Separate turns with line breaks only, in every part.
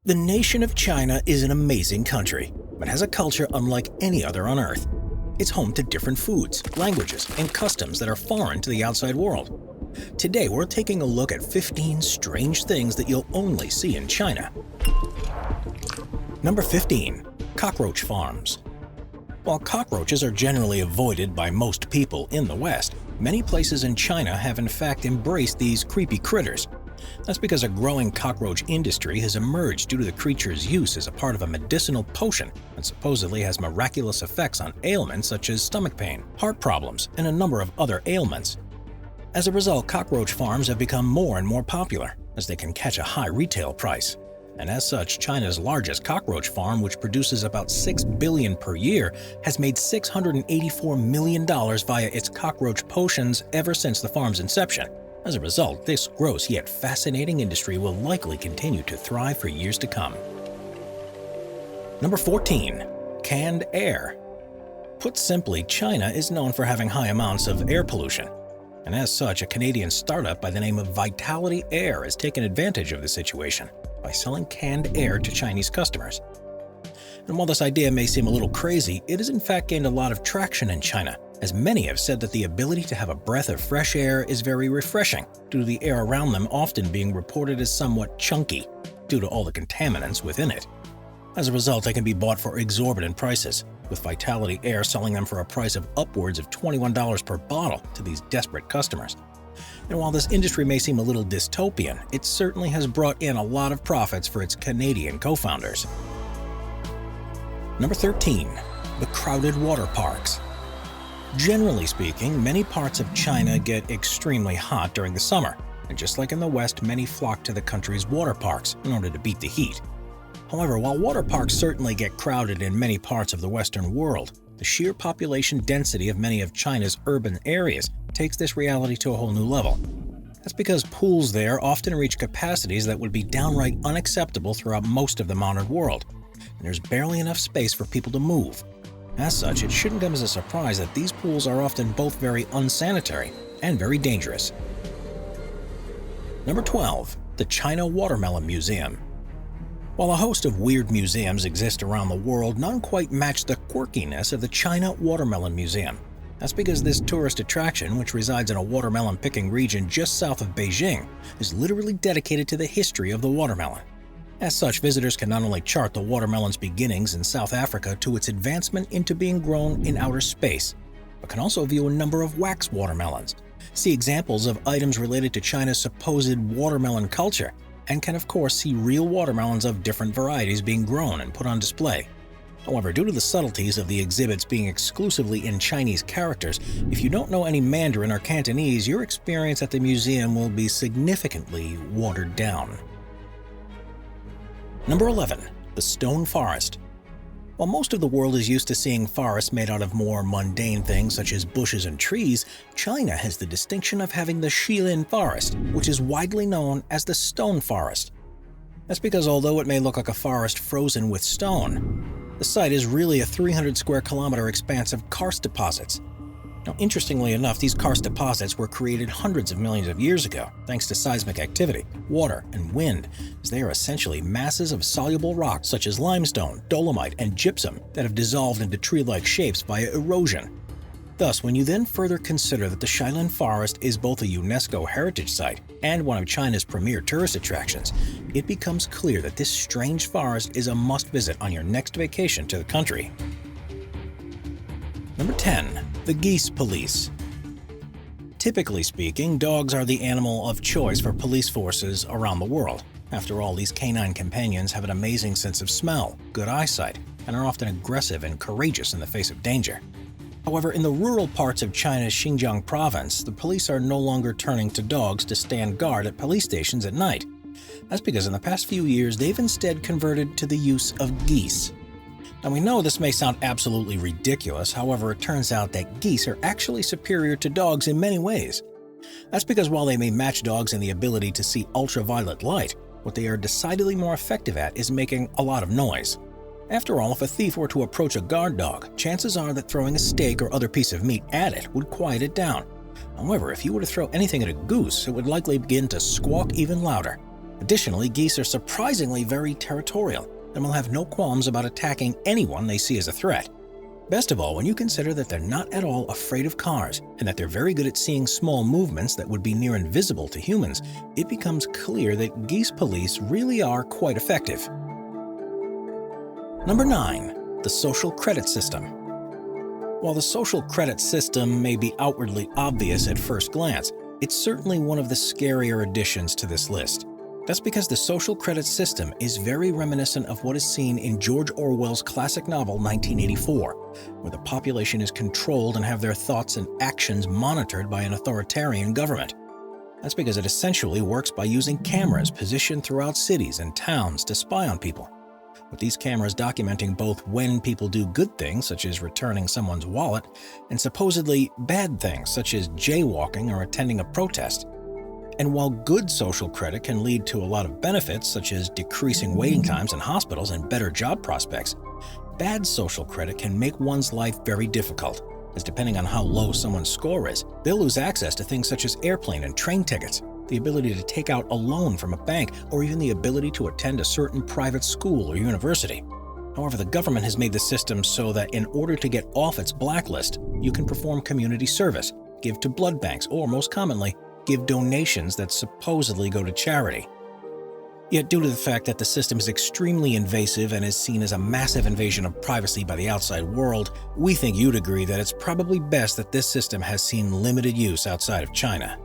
The nation of China is an amazing country, but has a culture unlike any other on Earth. It's home to different foods, languages, and customs that are foreign to the outside world. Today, we're taking a look at 15 strange things that you'll only see in China. Number 15. Cockroach Farms. While cockroaches are generally avoided by most people in the West, many places in China have in fact embraced these creepy critters. That's because a growing cockroach industry has emerged due to the creature's use as a part of a medicinal potion that supposedly has miraculous effects on ailments such as stomach pain, heart problems, and a number of other ailments. As a result, cockroach farms have become more and more popular, as they can catch a high retail price. And as such, China's largest cockroach farm, which produces about $6 billion per year, has made $684 million via its cockroach potions ever since the farm's inception. As a result, this gross yet fascinating industry will likely continue to thrive for years to come. Number 14. Canned air. Put simply, China is known for having high amounts of air pollution. And as such, a Canadian startup by the name of Vitality Air has taken advantage of the situation by selling canned air to Chinese customers. And while this idea may seem a little crazy, it has in fact gained a lot of traction in China, as many have said that the ability to have a breath of fresh air is very refreshing, due to the air around them often being reported as somewhat chunky, due to all the contaminants within it. As a result, they can be bought for exorbitant prices, with Vitality Air selling them for a price of upwards of $21 per bottle to these desperate customers. And while this industry may seem a little dystopian, it certainly has brought in a lot of profits for its Canadian co-founders. Number 13. The crowded water parks. Generally speaking, many parts of China get extremely hot during the summer, and just like in the West, many flock to the country's water parks in order to beat the heat. However, while water parks certainly get crowded in many parts of the Western world, the sheer population density of many of China's urban areas takes this reality to a whole new level. That's because pools there often reach capacities that would be downright unacceptable throughout most of the modern world, and there's barely enough space for people to move. As such, it shouldn't come as a surprise that these pools are often both very unsanitary and very dangerous. Number 12. The China Watermelon Museum. While a host of weird museums exist around the world, none quite match the quirkiness of the China Watermelon Museum. That's because this tourist attraction, which resides in a watermelon-picking region just south of Beijing, is literally dedicated to the history of the watermelon. As such, visitors can not only chart the watermelon's beginnings in South Africa to its advancement into being grown in outer space, but can also view a number of wax watermelons, see examples of items related to China's supposed watermelon culture, and can of course see real watermelons of different varieties being grown and put on display. However, due to the subtleties of the exhibits being exclusively in Chinese characters, if you don't know any Mandarin or Cantonese, your experience at the museum will be significantly watered down. Number 11. The Stone Forest. While most of the world is used to seeing forests made out of more mundane things such as bushes and trees, China has the distinction of having the Shilin Forest, which is widely known as the Stone Forest. That's because although it may look like a forest frozen with stone, the site is really a 300 square kilometer expanse of karst deposits. Now, interestingly enough, these karst deposits were created hundreds of millions of years ago, thanks to seismic activity, water, and wind, as they are essentially masses of soluble rocks such as limestone, dolomite, and gypsum that have dissolved into tree-like shapes via erosion. Thus, when you then further consider that the Shilin Forest is both a UNESCO heritage site and one of China's premier tourist attractions, it becomes clear that this strange forest is a must-visit on your next vacation to the country. Number 10. The Geese Police. Typically speaking, dogs are the animal of choice for police forces around the world. After all, these canine companions have an amazing sense of smell, good eyesight, and are often aggressive and courageous in the face of danger. However, in the rural parts of China's Xinjiang province, the police are no longer turning to dogs to stand guard at police stations at night. That's because in the past few years, they've instead converted to the use of geese. Now, we know this may sound absolutely ridiculous, however, it turns out that geese are actually superior to dogs in many ways. That's because while they may match dogs in the ability to see ultraviolet light, what they are decidedly more effective at is making a lot of noise. After all, if a thief were to approach a guard dog, chances are that throwing a steak or other piece of meat at it would quiet it down. However, if you were to throw anything at a goose, it would likely begin to squawk even louder. Additionally, geese are surprisingly very territorial and will have no qualms about attacking anyone they see as a threat. Best of all, when you consider that they're not at all afraid of cars and that they're very good at seeing small movements that would be near invisible to humans, it becomes clear that Geese Police really are quite effective. Number 9. The social credit system. While the social credit system may be outwardly obvious at first glance, it's certainly one of the scarier additions to this list. That's because the social credit system is very reminiscent of what is seen in George Orwell's classic novel 1984, where the population is controlled and have their thoughts and actions monitored by an authoritarian government. That's because it essentially works by using cameras positioned throughout cities and towns to spy on people, with these cameras documenting both when people do good things, such as returning someone's wallet, and supposedly bad things, such as jaywalking or attending a protest. And while good social credit can lead to a lot of benefits, such as decreasing waiting times in hospitals and better job prospects, bad social credit can make one's life very difficult, as depending on how low someone's score is, they'll lose access to things such as airplane and train tickets, the ability to take out a loan from a bank, or even the ability to attend a certain private school or university. However, the government has made the system so that in order to get off its blacklist, you can perform community service, give to blood banks, or most commonly, give donations that supposedly go to charity. Yet due to the fact that the system is extremely invasive and is seen as a massive invasion of privacy by the outside world, we think you'd agree that it's probably best that this system has seen limited use outside of China.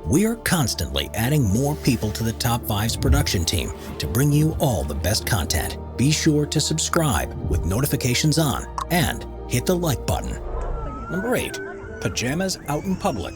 We are constantly adding more people to the Top 5's production team to bring you all the best content. Be sure to subscribe with notifications on and hit the like button. Number 8. Pajamas out in public.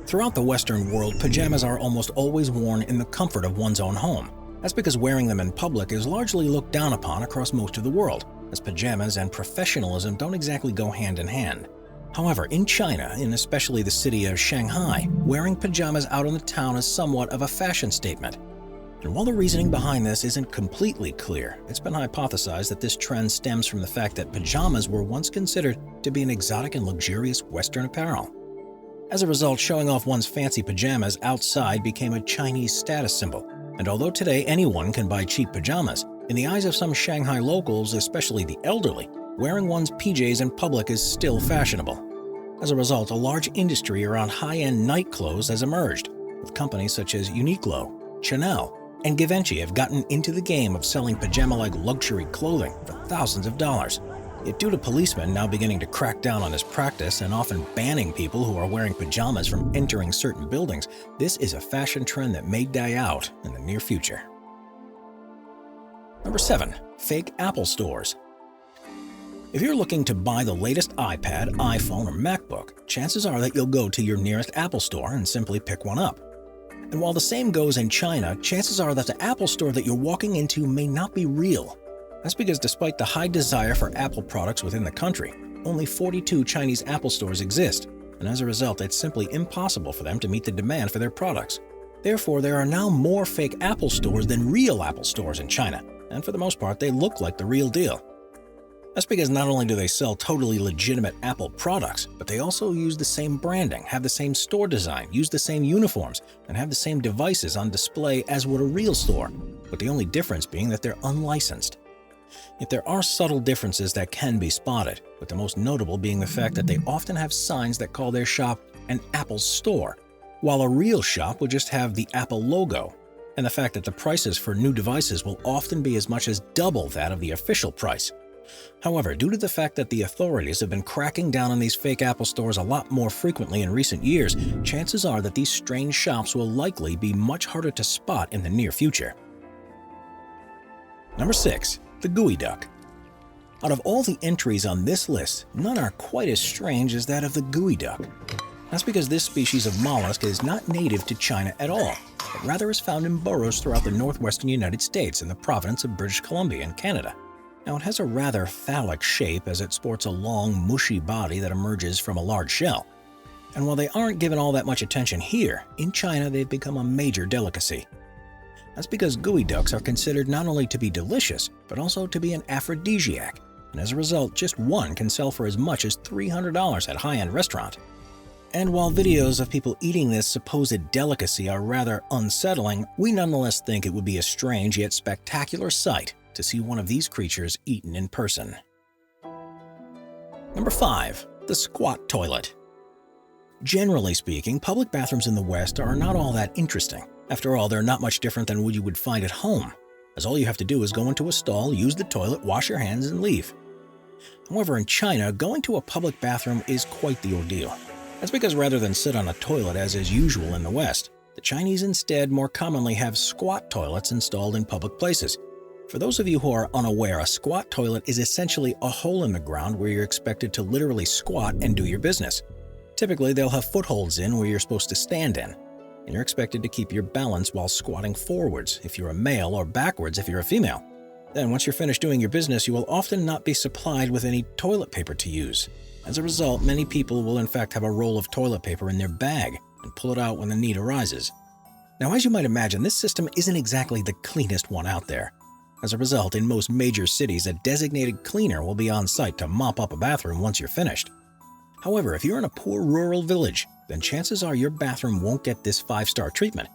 Throughout the Western world, pajamas are almost always worn in the comfort of one's own home. That's because wearing them in public is largely looked down upon across most of the world, as pajamas and professionalism don't exactly go hand in hand. However, in China, in especially the city of Shanghai, wearing pajamas out in the town is somewhat of a fashion statement. And while the reasoning behind this isn't completely clear, it's been hypothesized that this trend stems from the fact that pajamas were once considered to be an exotic and luxurious Western apparel. As a result, showing off one's fancy pajamas outside became a Chinese status symbol. And although today anyone can buy cheap pajamas, in the eyes of some Shanghai locals, especially the elderly, wearing one's PJs in public is still fashionable. As a result, a large industry around high-end night clothes has emerged, with companies such as Uniqlo, Chanel, and Givenchy have gotten into the game of selling pajama-like luxury clothing for thousands of dollars. Yet due to policemen now beginning to crack down on this practice and often banning people who are wearing pajamas from entering certain buildings, this is a fashion trend that may die out in the near future. Number 7. Fake Apple stores. If you're looking to buy the latest iPad, iPhone, or MacBook, chances are that you'll go to your nearest Apple store and simply pick one up. And while the same goes in China, chances are that the Apple store that you're walking into may not be real. That's because despite the high desire for Apple products within the country, only 42 Chinese Apple stores exist, and as a result, it's simply impossible for them to meet the demand for their products. Therefore, there are now more fake Apple stores than real Apple stores in China, and for the most part, they look like the real deal. That's because not only do they sell totally legitimate Apple products, but they also use the same branding, have the same store design, use the same uniforms, and have the same devices on display as would a real store, with the only difference being that they're unlicensed. Yet there are subtle differences that can be spotted, with the most notable being the fact that they often have signs that call their shop an Apple store, while a real shop would just have the Apple logo, and the fact that the prices for new devices will often be as much as double that of the official price. However, due to the fact that the authorities have been cracking down on these fake Apple stores a lot more frequently in recent years, chances are that these strange shops will likely be much harder to spot in the near future. Number 6. The Gooey Duck. Out of all the entries on this list, none are quite as strange as that of the Gooey Duck. That's because this species of mollusk is not native to China at all, but rather is found in burrows throughout the northwestern United States and the province of British Columbia in Canada. Now, it has a rather phallic shape as it sports a long, mushy body that emerges from a large shell. And while they aren't given all that much attention here, in China they've become a major delicacy. That's because gooey ducks are considered not only to be delicious, but also to be an aphrodisiac, and as a result, just one can sell for as much as $300 at a high-end restaurant. And while videos of people eating this supposed delicacy are rather unsettling, we nonetheless think it would be a strange yet spectacular sight to see one of these creatures eaten in person. Number 5. The squat toilet. Generally speaking, public bathrooms in the West are not all that interesting. After all, they're not much different than what you would find at home, as all you have to do is go into a stall, use the toilet, wash your hands, and leave. However, in China, going to a public bathroom is quite the ordeal. That's because rather than sit on a toilet as is usual in the West, the Chinese instead more commonly have squat toilets installed in public places. For those of you who are unaware, a squat toilet is essentially a hole in the ground where you're expected to literally squat and do your business. Typically, they'll have footholds in where you're supposed to stand in, and you're expected to keep your balance while squatting forwards if you're a male or backwards if you're a female. Then, once you're finished doing your business, you will often not be supplied with any toilet paper to use. As a result, many people will in fact have a roll of toilet paper in their bag and pull it out when the need arises. Now, as you might imagine, this system isn't exactly the cleanest one out there. As a result, in most major cities, a designated cleaner will be on site to mop up a bathroom once you're finished. However, if you're in a poor rural village, then chances are your bathroom won't get this 5-star treatment,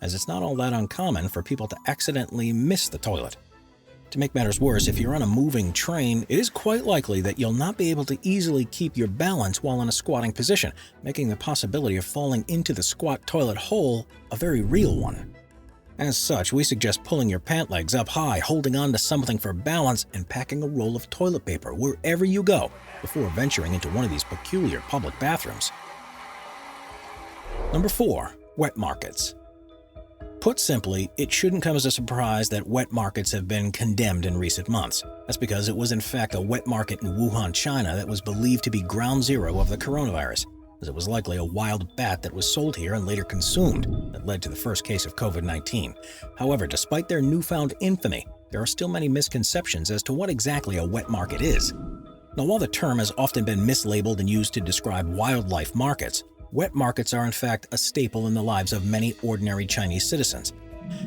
as it's not all that uncommon for people to accidentally miss the toilet. To make matters worse, if you're on a moving train, it is quite likely that you'll not be able to easily keep your balance while in a squatting position, making the possibility of falling into the squat toilet hole a very real one. As such, we suggest pulling your pant legs up high, holding on to something for balance, and packing a roll of toilet paper wherever you go before venturing into one of these peculiar public bathrooms. Number 4. Wet markets. Put simply, it shouldn't come as a surprise that wet markets have been condemned in recent months. That's because it was in fact a wet market in Wuhan, China that was believed to be ground zero of the coronavirus, as it was likely a wild bat that was sold here and later consumed that led to the first case of COVID-19. However, despite their newfound infamy, there are still many misconceptions as to what exactly a wet market is. Now, while the term has often been mislabeled and used to describe wildlife markets, wet markets are in fact a staple in the lives of many ordinary Chinese citizens.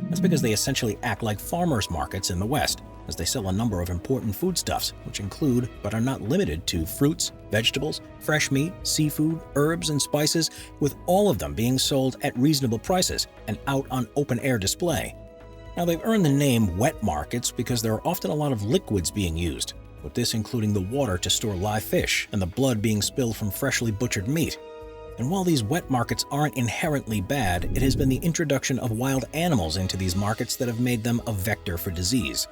That's because they essentially act like farmers' markets in the West, as they sell a number of important foodstuffs, which include, but are not limited to, fruits, vegetables, fresh meat, seafood, herbs, and spices, with all of them being sold at reasonable prices and out on open-air display. Now, they've earned the name wet markets because there are often a lot of liquids being used, with this including the water to store live fish and the blood being spilled from freshly butchered meat. And while these wet markets aren't inherently bad, it has been the introduction of wild animals into these markets that have made them a vector for disease.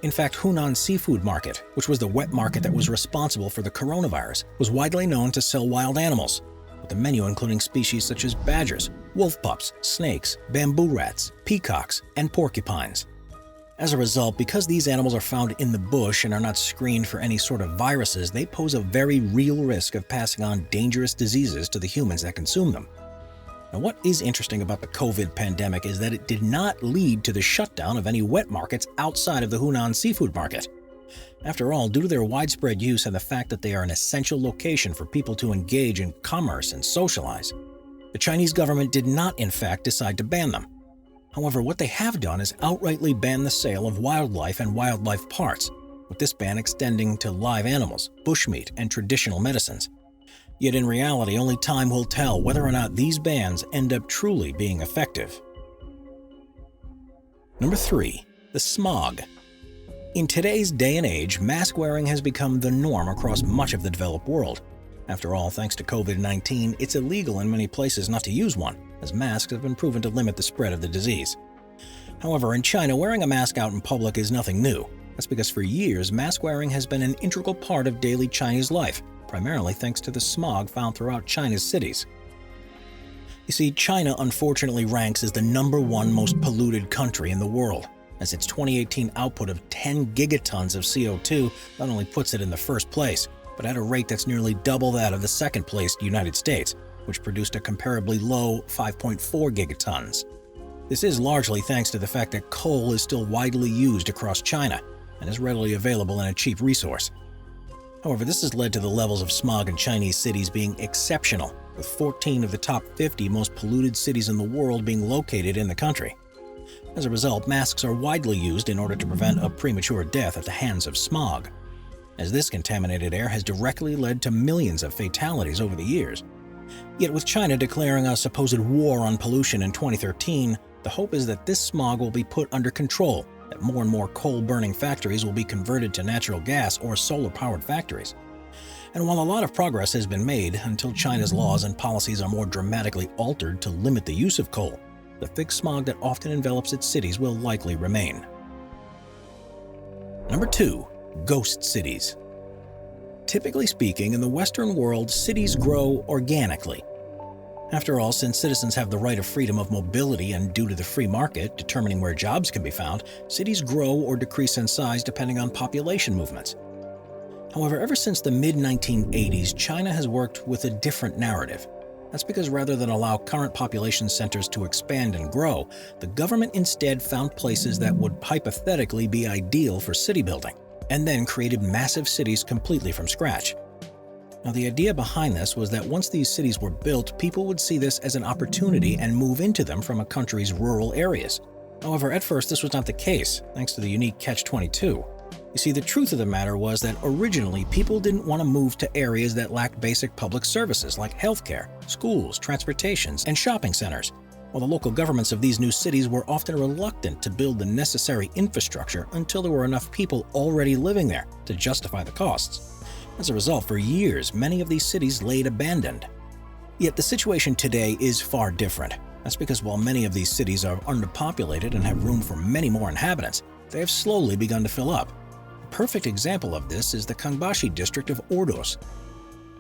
In fact, Hunan Seafood Market, which was the wet market that was responsible for the coronavirus, was widely known to sell wild animals, with a menu including species such as badgers, wolf pups, snakes, bamboo rats, peacocks, and porcupines. As a result, because these animals are found in the bush and are not screened for any sort of viruses, they pose a very real risk of passing on dangerous diseases to the humans that consume them. Now, what is interesting about the COVID pandemic is that it did not lead to the shutdown of any wet markets outside of the Hunan Seafood Market. After all, due to their widespread use and the fact that they are an essential location for people to engage in commerce and socialize, the Chinese government did not, in fact, decide to ban them. However, what they have done is outrightly ban the sale of wildlife and wildlife parts, with this ban extending to live animals, bushmeat, and traditional medicines. Yet in reality, only time will tell whether or not these bans end up truly being effective. Number 3. The smog. In today's day and age, mask wearing has become the norm across much of the developed world. After all, thanks to COVID-19, it's illegal in many places not to use one, as masks have been proven to limit the spread of the disease. However, in China, wearing a mask out in public is nothing new. That's because for years, mask wearing has been an integral part of daily Chinese life, primarily thanks to the smog found throughout China's cities. You see, China unfortunately ranks as the #1 most polluted country in the world, as its 2018 output of 10 gigatons of CO2 not only puts it in the first place, but at a rate that's nearly double that of the second-placed United States, which produced a comparably low 5.4 gigatons. This is largely thanks to the fact that coal is still widely used across China and is readily available and a cheap resource. However, this has led to the levels of smog in Chinese cities being exceptional, with 14 of the top 50 most polluted cities in the world being located in the country. As a result, masks are widely used in order to prevent a premature death at the hands of smog, as this contaminated air has directly led to millions of fatalities over the years. Yet with China declaring a supposed war on pollution in 2013, the hope is that this smog will be put under control, that more and more coal-burning factories will be converted to natural gas or solar-powered factories. And while a lot of progress has been made, until China's laws and policies are more dramatically altered to limit the use of coal, the thick smog that often envelops its cities will likely remain. Number 2. Ghost cities. Typically speaking, in the Western world, cities grow organically. After all, since citizens have the right of freedom of mobility and due to the free market determining where jobs can be found, cities grow or decrease in size depending on population movements. However, ever since the mid-1980s, China has worked with a different narrative. That's because rather than allow current population centers to expand and grow, the government instead found places that would hypothetically be ideal for city building, and then created massive cities completely from scratch. Now, the idea behind this was that once these cities were built, people would see this as an opportunity and move into them from a country's rural areas. However, at first this was not the case, thanks to the unique catch-22. You see, the truth of the matter was that originally people didn't want to move to areas that lacked basic public services like healthcare, schools, transportations, and shopping centers, while the local governments of these new cities were often reluctant to build the necessary infrastructure until there were enough people already living there to justify the costs. As a result, for years, many of these cities laid abandoned. Yet the situation today is far different. That's because while many of these cities are underpopulated and have room for many more inhabitants, they have slowly begun to fill up. A perfect example of this is the Kangbashi district of Ordos.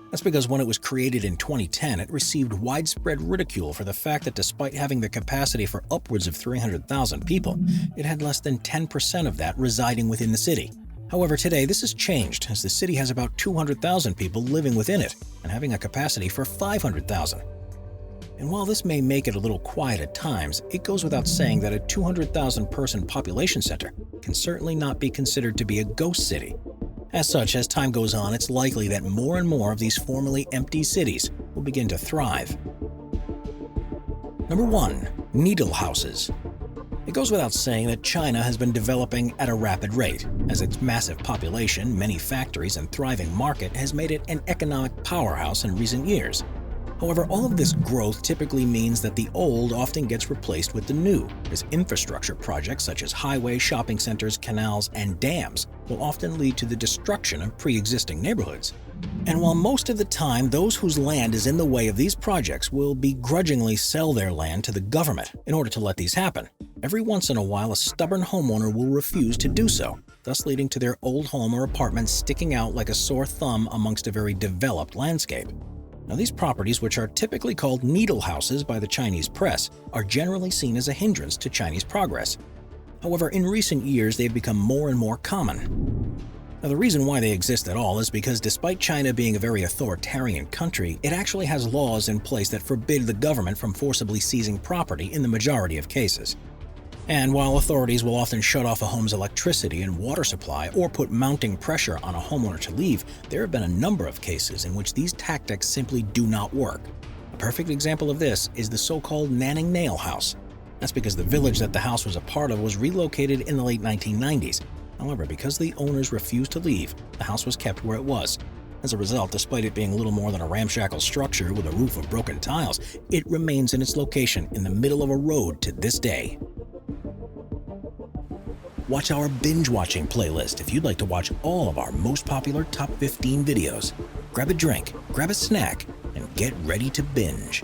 That's because when it was created in 2010, it received widespread ridicule for the fact that despite having the capacity for upwards of 300,000 people, it had less than 10% of that residing within the city. However, today this has changed, as the city has about 200,000 people living within it and having a capacity for 500,000. And while this may make it a little quiet at times, it goes without saying that a 200,000-person population center can certainly not be considered to be a ghost city. As such, as time goes on, it's likely that more and more of these formerly empty cities will begin to thrive. Number 1. Needle houses. It goes without saying that China has been developing at a rapid rate, as its massive population, many factories, and thriving market has made it an economic powerhouse in recent years. However, all of this growth typically means that the old often gets replaced with the new, as infrastructure projects such as highways, shopping centers, canals, and dams will often lead to the destruction of pre-existing neighborhoods. And while most of the time those whose land is in the way of these projects will begrudgingly sell their land to the government in order to let these happen, every once in a while a stubborn homeowner will refuse to do so, thus leading to their old home or apartment sticking out like a sore thumb amongst a very developed landscape. Now, these properties, which are typically called needle houses by the Chinese press, are generally seen as a hindrance to Chinese progress. However, in recent years, they've become more and more common. Now, the reason why they exist at all is because despite China being a very authoritarian country, it actually has laws in place that forbid the government from forcibly seizing property in the majority of cases. And while authorities will often shut off a home's electricity and water supply or put mounting pressure on a homeowner to leave, there have been a number of cases in which these tactics simply do not work. A perfect example of this is the so-called Nanning Nail House. That's because the village that the house was a part of was relocated in the late 1990s. However, because the owners refused to leave, the house was kept where it was. As a result, despite it being little more than a ramshackle structure with a roof of broken tiles, it remains in its location in the middle of a road to this day. Watch our binge-watching playlist if you'd like to watch all of our most popular top 15 videos. Grab a drink, grab a snack, and get ready to binge.